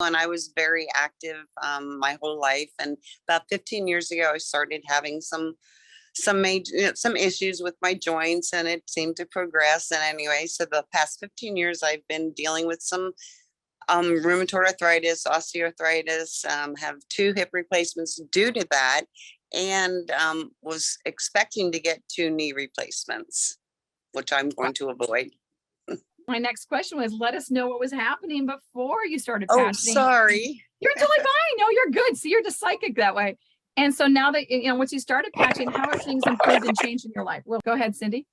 And I was very active my whole life. And about 15 years ago, I started having some major some issues with my joints, and it seemed to progress. And anyway, so the past 15 years, I've been dealing with some rheumatoid arthritis, osteoarthritis, have 2 hip replacements due to that, and was expecting to get 2 knee replacements, which I'm going to avoid. My next question was, let us know what was happening before you started Oh, patching. sorry. You're totally fine. No, you're good. See, you're just psychic that way. And so now that, once you started patching, how have things improved and changed in your life? Well, go ahead, Cyndee.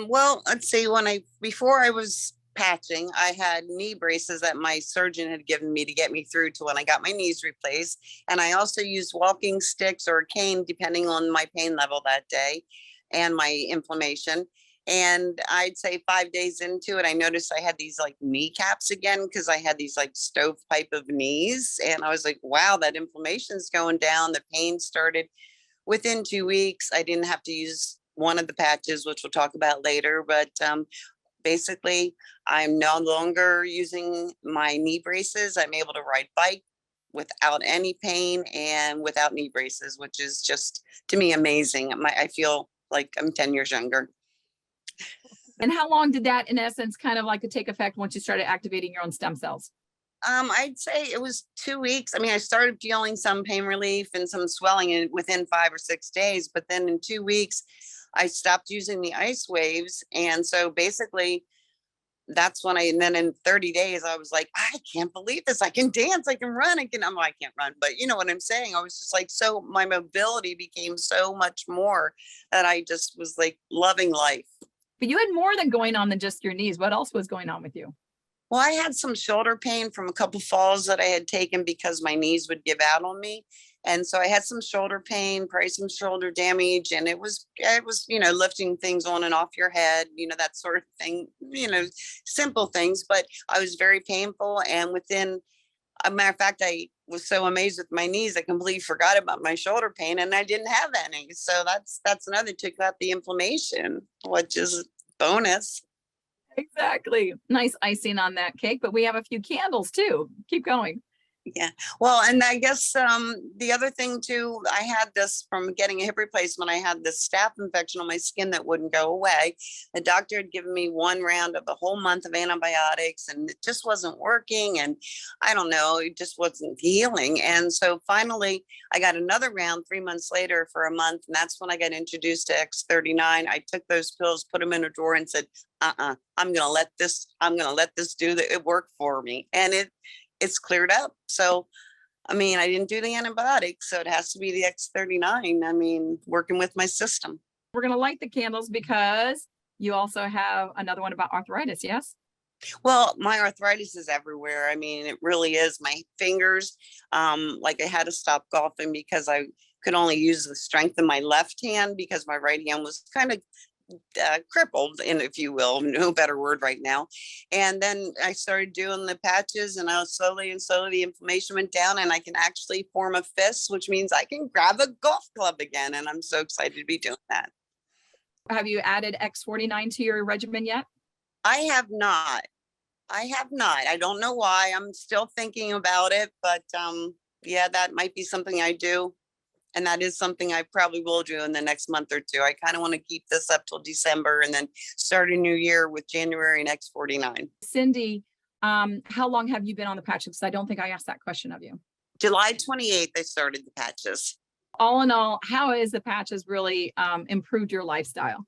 Well, let's see, before I was patching, I had knee braces that my surgeon had given me to get me through to when I got my knees replaced. And I also used walking sticks or a cane, depending on my pain level that day and my inflammation. And I'd say 5 days into it, I noticed I had these like kneecaps again because I had these like stovepipe of knees. And I was like, wow, that inflammation's going down. The pain started within 2 weeks. I didn't have to use one of the patches, which we'll talk about later. But basically, I'm no longer using my knee braces. I'm able to ride bike without any pain and without knee braces, which is just, to me, amazing. I feel like I'm 10 years younger. And how long did that, in essence, kind of like take effect once you started activating your own stem cells? I'd say it was 2 weeks. I mean, I started feeling some pain relief and some swelling within 5 or 6 days, but then in 2 weeks, I stopped using the ice waves. And so basically, that's when and then in 30 days, I was like, I can't believe this. I can dance, I can run, I can't run, but you know what I'm saying? I was just like, so my mobility became so much more that I just was like loving life. But you had more than going on than just your knees. What else was going on with you? Well, I had some shoulder pain from a couple falls that I had taken because my knees would give out on me. And so I had some shoulder pain, probably some shoulder damage, and it was, lifting things on and off your head, that sort of thing, simple things, but I was very painful. And within a matter of fact, I was so amazed with my knees, I completely forgot about my shoulder pain and I didn't have any. So that's another, took out the inflammation, which is bonus. Exactly. Nice icing on that cake, but we have a few candles too. Keep going. Yeah. Well, and I guess the other thing too, I had this from getting a hip replacement. I had this staph infection on my skin that wouldn't go away. The doctor had given me 1 round of a whole month of antibiotics and it just wasn't working. And I don't know, it just wasn't healing. And so finally I got another round 3 months later for a month. And that's when I got introduced to X39. I took those pills, put them in a drawer and said, I'm going to let this do it work for me. And it's cleared up. So, I mean, I didn't do the antibiotics, so it has to be the X39. I mean, working with my system. We're going to light the candles because you also have another one about arthritis, yes? Well, my arthritis is everywhere. I mean, it really is. My fingers, like I had to stop golfing because I could only use the strength of my left hand because my right hand was kind of crippled, and if you will, no better word right now. And then I started doing the patches, and I was slowly the inflammation went down, and I can actually form a fist, which means I can grab a golf club again. And I'm so excited to be doing that. Have you added X49 to your regimen yet? I have not. I don't know why. I'm still thinking about it, but yeah, that might be something I do. And that is something I probably will do in the next month or two. I kind of want to keep this up till December and then start a new year with January and X49. Cyndee, how long have you been on the patches? Because I don't think I asked that question of you. July 28th, I started the patches. All in all, how has the patches really improved your lifestyle?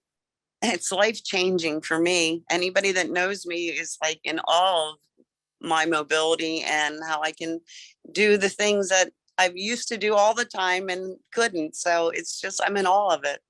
It's life-changing for me. Anybody that knows me is like in awe of my mobility and how I can do the things that I used to do all the time and couldn't. So it's just, I'm in awe of it.